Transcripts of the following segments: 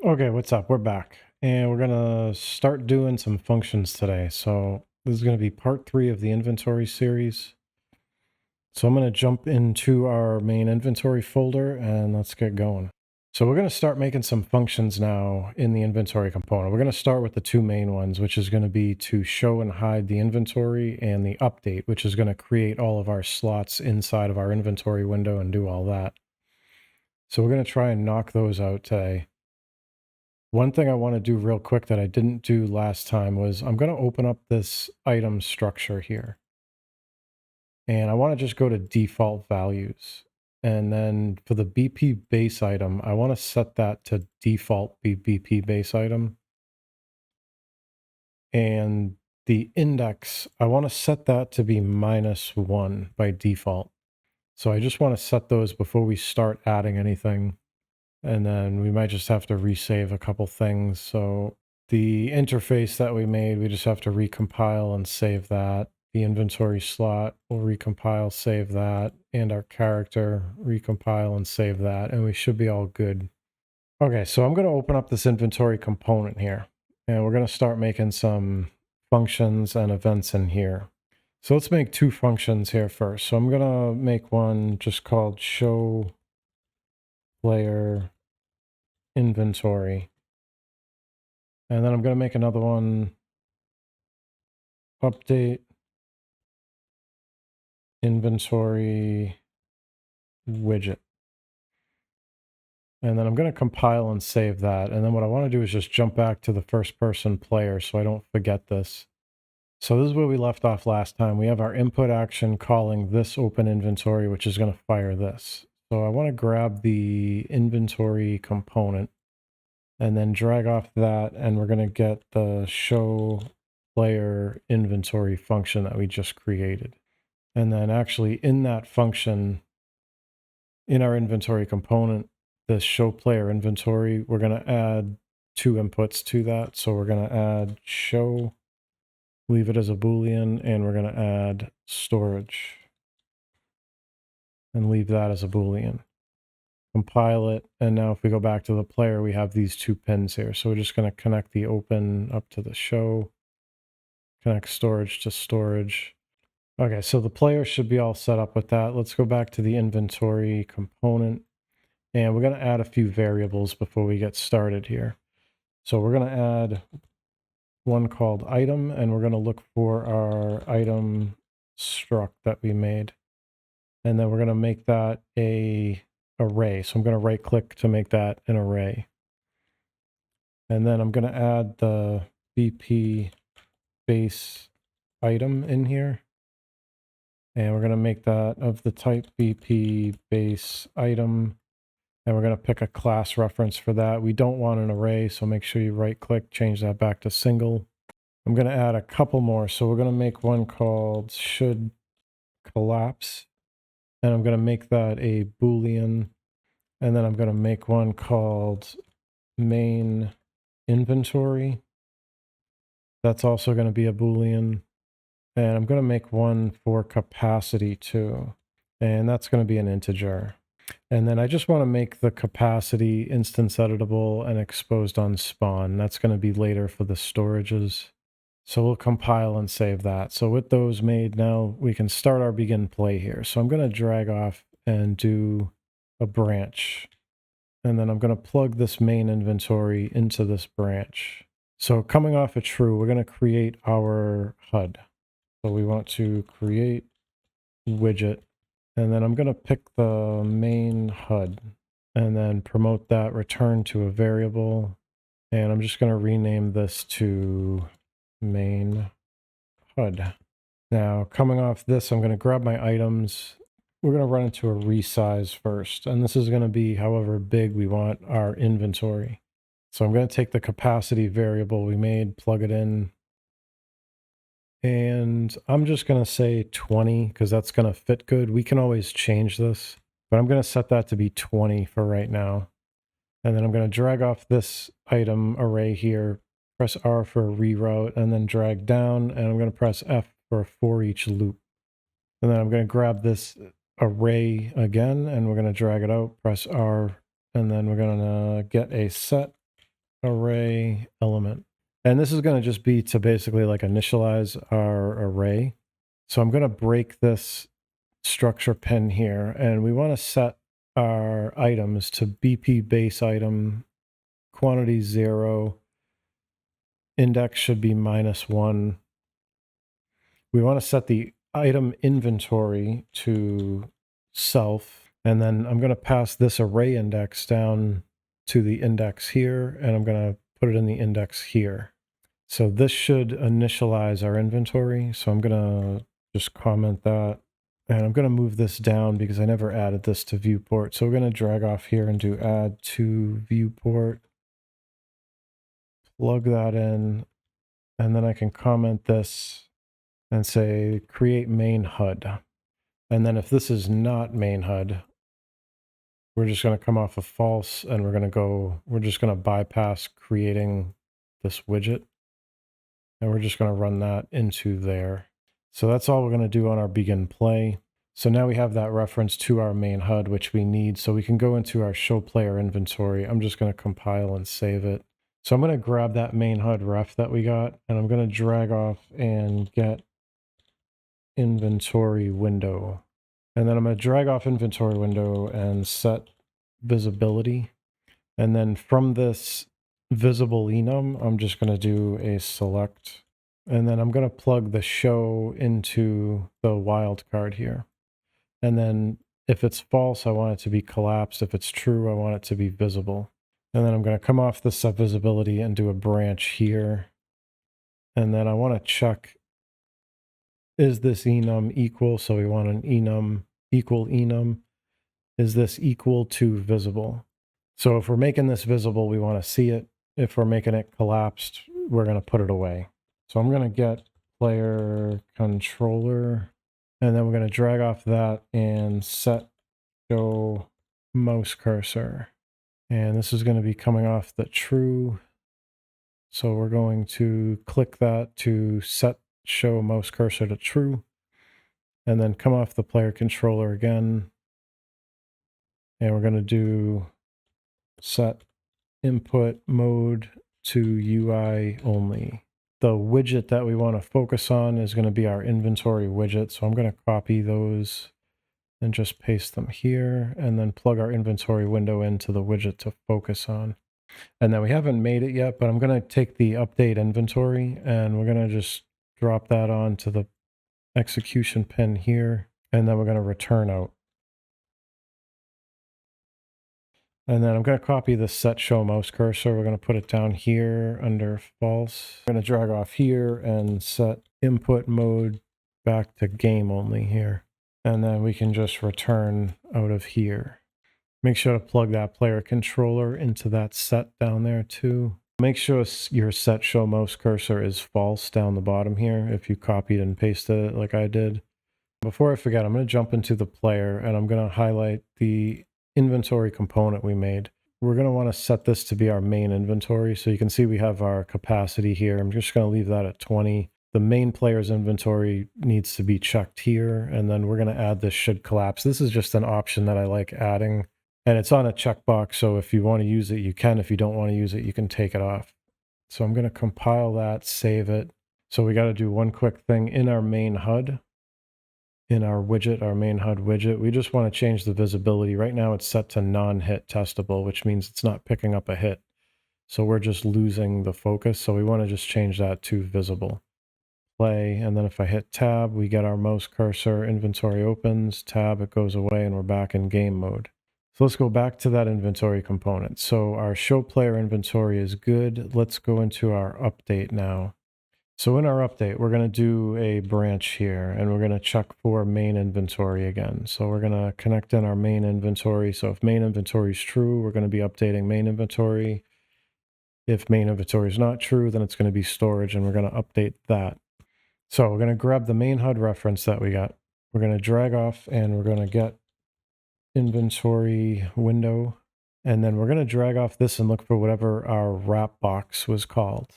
Okay, what's up? We're back. And we're going to start doing some functions today. So this is going to be part 3 of the inventory series. So I'm going to jump into our main inventory folder and let's get going. So we're going to start making some functions now in the inventory component. We're going to start with the two main ones, which is going to be to show and hide the inventory, and the update, which is going to create all of our slots inside of our inventory window and do all that. So we're going to try and knock those out today. One thing I want to do real quick that I didn't do last time was I'm going to open up this item structure here. And I want to just go to default values. And then for the BP base item, I want to set that to default BP base item. And the index, I want to set that to be -1 by default. So I just want to set those before we start adding anything. And then we might just have to resave a couple things. So the interface that we made, we just have to recompile and save that. The inventory slot will recompile, save that, and our character recompile and save that, and we should be all good. Okay, so I'm going to open up this inventory component here, and we're going to start making some functions and events in here. So let's make two functions here first. So I'm going to make one just called show player inventory. And then I'm going to make another one, update inventory widget. And then I'm going to compile and save that. And then what I want to do is just jump back to the first person player so I don't forget this. So this is where we left off last time. We have our input action calling this open inventory, which is going to fire this. So I want to grab the inventory component and then drag off that, and we're going to get the show player inventory function that we just created. And then actually in that function, in our inventory component, the show player inventory, we're going to add two inputs to that. So we're going to add show, leave it as a Boolean, and we're going to add storage and leave that as a Boolean. Compile it, and now if we go back to the player, we have these two pins here. So we're just going to connect the open up to the show, connect storage to storage. Okay, so the player should be all set up with that. Let's go back to the inventory component, and we're going to add a few variables before we get started here. So we're going to add one called item, and we're going to look for our item struct that we made. And then we're going to make that a array. So I'm going to right click to make that an array. And then I'm going to add the BP base item in here. And we're going to make that of the type BP base item. And we're going to pick a class reference for that. We don't want an array, so make sure you right click, change that back to single. I'm going to add a couple more. So we're going to make one called should collapse. And I'm going to make that a Boolean. And then I'm going to make one called main inventory. That's also going to be a Boolean. And I'm going to make one for capacity too. And that's going to be an integer. And then I just want to make the capacity instance editable and exposed on spawn. That's going to be later for the storages. So we'll compile and save that. So with those made, now we can start our begin play here. So I'm going to drag off and do a branch. And then I'm going to plug this main inventory into this branch. So coming off of true, we're going to create our HUD. So we want to create widget. And then I'm going to pick the main HUD and then promote that return to a variable. And I'm just going to rename this to main HUD. Now, coming off this, I'm going to grab my items. We're going to run into a resize first, and this is going to be however big we want our inventory. So I'm going to take the capacity variable we made, plug it in, and I'm just going to say 20 because that's going to fit good. We can always change this, but I'm going to set that to be 20 for right now. And then I'm going to drag off this item array here, press R for a reroute, and then drag down, and I'm going to press F for a for each loop. And then I'm going to grab this array again, and we're going to drag it out, press R, and then we're going to get a set array element. And this is going to just be to basically like initialize our array. So I'm going to break this structure pin here, and we want to set our items to BP base item, quantity 0, index should be -1. We want to set the item inventory to self, and then I'm going to pass this array index down to the index here, and I'm going to put it in the index here. So this should initialize our inventory. So I'm going to just comment that. And I'm going to move this down because I never added this to viewport. So we're going to drag off here and do add to viewport. Plug that in. And then I can comment this and say create main HUD. And then if this is not main HUD, we're just going to come off of false, and we're just going to bypass creating this widget. And we're just going to run that into there. So that's all we're going to do on our begin play. So now we have that reference to our main HUD, which we need. So we can go into our show player inventory. I'm just going to compile and save it. So I'm going to grab that main HUD ref that we got, and I'm going to drag off and get inventory window. And then I'm going to drag off inventory window and set visibility. And then from this visible enum, I'm just going to do a select. And then I'm going to plug the show into the wildcard here. And then if it's false, I want it to be collapsed. If it's true, I want it to be visible. And then I'm going to come off the set visibility and do a branch here. And then I want to check, is this enum equal? So we want an enum equal enum. Is this equal to visible? So if we're making this visible, we want to see it. If we're making it collapsed, we're going to put it away. So I'm going to get player controller, and then we're going to drag off that and set show mouse cursor. And this is going to be coming off the true. So we're going to click that to set show mouse cursor to true, and then come off the player controller again. And we're going to do set input mode to UI only. The widget that we want to focus on is going to be our inventory widget. So I'm going to copy those and just paste them here, and then plug our inventory window into the widget to focus on. And then we haven't made it yet, but I'm going to take the update inventory, and we're going to just drop that on to the execution pin here, and then we're going to return out. And then I'm going to copy the set show mouse cursor. We're going to put it down here under false. I'm going to drag off here and set input mode back to game only here. And then we can just return out of here. Make sure to plug that player controller into that set down there too. Make sure your set show mouse cursor is false down the bottom here if you copied and pasted it like I did. Before I forget, I'm going to jump into the player, and I'm going to highlight the inventory component we made. We're going to want to set this to be our main inventory. So you can see we have our capacity here. I'm just going to leave that at 20. The main player's inventory needs to be checked here, and then we're going to add this should collapse. This is just an option that I like adding, and it's on a checkbox. So if you want to use it, you can. If you don't want to use it, you can take it off. So I'm going to compile that, save it. So we got to do one quick thing in our main HUD. In our widget, our main HUD widget, we just want to change the visibility. Right now it's set to non-hit testable, which means it's not picking up a hit. So we're just losing the focus. So we want to just change that to visible. Play, and then if I hit tab, we get our mouse cursor, inventory opens, tab, it goes away, and we're back in game mode. So let's go back to that inventory component. So our show player inventory is good. Let's go into our update now. So in our update, we're going to do a branch here, and we're going to check for main inventory again. So we're going to connect in our main inventory. So if main inventory is true, we're going to be updating main inventory. If main inventory is not true, then it's going to be storage, and we're going to update that. So we're going to grab the main HUD reference that we got. We're going to drag off, and we're going to get inventory window. And then we're going to drag off this and look for whatever our wrap box was called.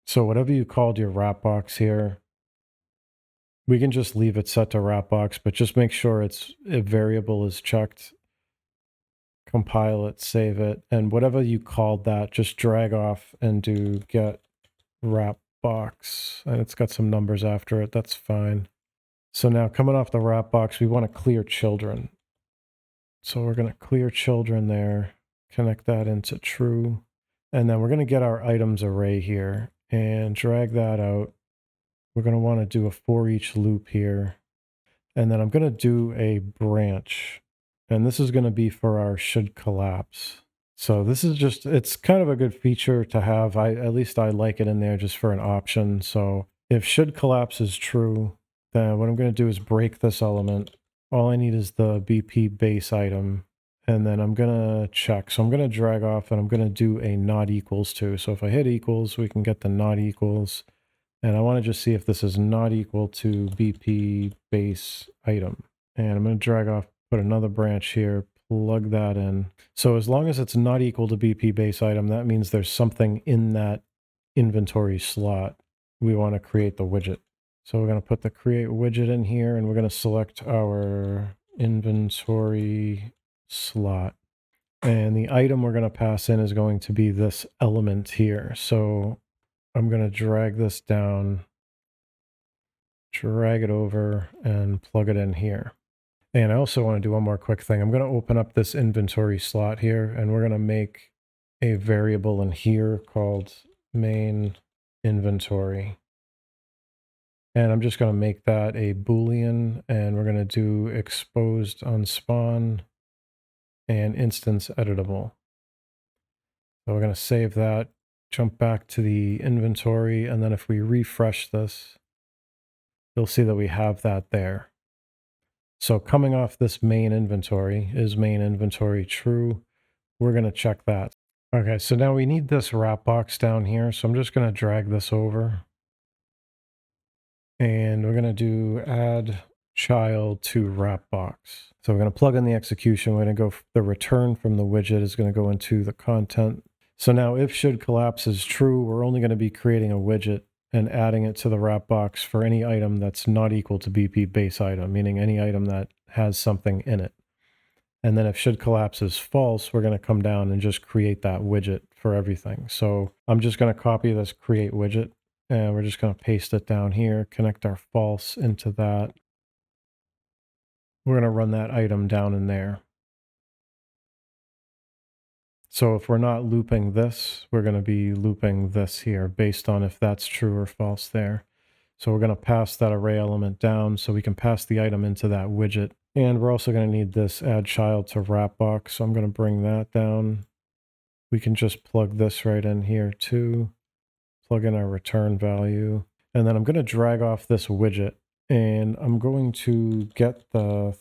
So whatever you called your wrap box here, we can just leave it set to wrap box, but just make sure a variable is checked. compile it, save it, and whatever you called that, just drag off and do get wrap box. And it's got some numbers after it, that's fine. So now coming off the wrap box, we want to clear children. So we're going to clear children there, connect that into true, and then we're going to get our items array here and drag that out. We're going to want to do a for each loop here. And then I'm going to do a branch. And this is going to be for our should collapse. So this is just, it's kind of a good feature to have. At least I like it in there just for an option. So if should collapse is true, then what I'm going to do is break this element. All I need is the BP base item. And then I'm going to check. So I'm going to drag off and I'm going to do a not equals to. So if I hit equals, we can get the not equals. And I want to just see if this is not equal to BP base item. And I'm going to drag off, put another branch here, plug that in. So as long as it's not equal to BP base item, that means there's something in that inventory slot. We want to create the widget. So we're going to put the create widget in here and we're going to select our inventory slot. And the item we're going to pass in is going to be this element here. So I'm going to drag this down, drag it over, and plug it in here. And I also want to do one more quick thing. I'm going to open up this inventory slot here, and we're going to make a variable in here called main inventory. And I'm just going to make that a Boolean, and we're going to do exposed on spawn and instance editable. So we're going to save that, jump back to the inventory, and then if we refresh this, you'll see that we have that there. So coming off this main inventory, is main inventory true? We're going to check that. Okay, so now we need this wrap box down here. So I'm just going to drag this over. And we're going to do add child to wrap box. So we're going to plug in the execution. We're going to go, the return from the widget is going to go into the content. So now if should collapse is true, we're only going to be creating a widget and adding it to the wrap box for any item that's not equal to BP base item, meaning any item that has something in it. And then if should collapse is false, we're going to come down and just create that widget for everything. So I'm just going to copy this create widget and we're just going to paste it down here, connect our false into that. We're going to run that item down in there. So if we're not looping this, we're going to be looping this here based on if that's true or false there. So we're going to pass that array element down so we can pass the item into that widget. And we're also going to need this add child to wrap box. So I'm going to bring that down. We can just plug this right in here too. Plug in our return value. And then I'm going to drag off this widget and I'm going to get the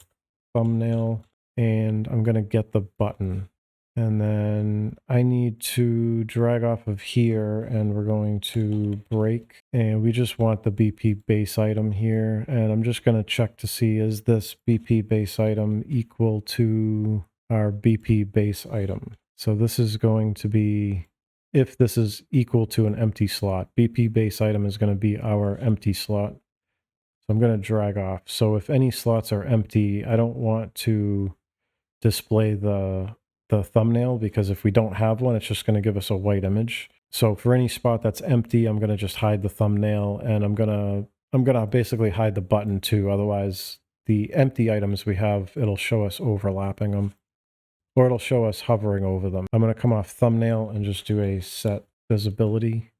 thumbnail and I'm going to get the button. And then I need to drag off of here and we're going to break and we just want the BP base item here. And I'm just going to check to see, is this BP base item equal to our BP base item? So this is going to be, if this is equal to an empty slot, BP base item is going to be our empty slot. So I'm going to drag off. So if any slots are empty, I don't want to display the thumbnail because if we don't have one, it's just going to give us a white image. So for any spot that's empty, I'm going to just hide the thumbnail and I'm going to basically hide the button too. Otherwise, the empty items we have, it'll show us overlapping them or it'll show us hovering over them. I'm going to come off thumbnail and just do a set visibility.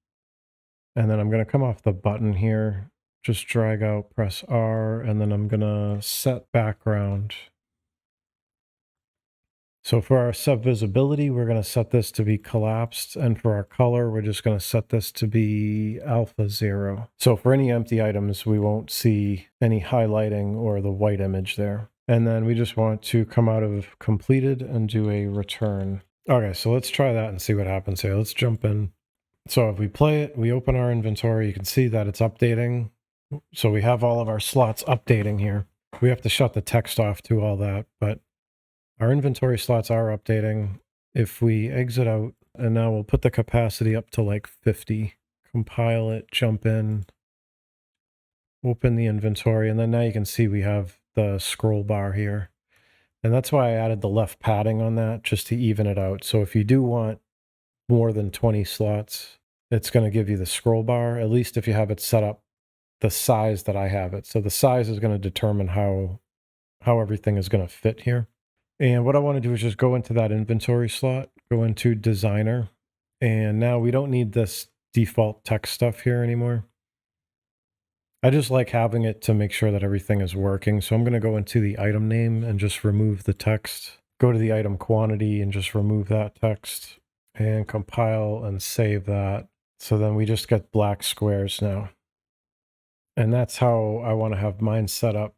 And then I'm going to come off the button here, just drag out, press R, and then I'm going to set background. So for our set visibility, we're going to set this to be collapsed. And for our color, we're just going to set this to be alpha 0. So for any empty items, we won't see any highlighting or the white image there. And then we just want to come out of completed and do a return. Okay, so let's try that and see what happens here. Let's jump in. So if we play it, we open our inventory, you can see that it's updating. So we have all of our slots updating here. We have to shut the text off to all that, but our inventory slots are updating. If we exit out, and now we'll put the capacity up to like 50, compile it, jump in, open the inventory, and then now you can see we have the scroll bar here. And that's why I added the left padding on that, just to even it out. So if you do want more than 20 slots, it's going to give you the scroll bar, at least if you have it set up the size that I have it. So the size is going to determine how everything is going to fit here. And what I want to do is just go into that inventory slot, go into designer, and now we don't need this default text stuff here anymore. I just like having it to make sure that everything is working. So I'm going to go into the item name and just remove the text. Go to the item quantity and just remove that text and compile and save that. So then we just get black squares now. And that's how I want to have mine set up,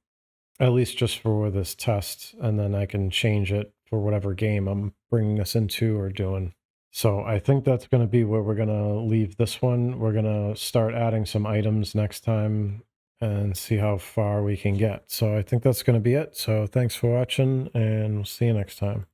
at least just for this test. And then I can change it for whatever game I'm bringing this into or doing. So I think that's going to be where we're going to leave this one. We're going to start adding some items next time and see how far we can get. So I think that's going to be it. So thanks for watching, and we'll see you next time.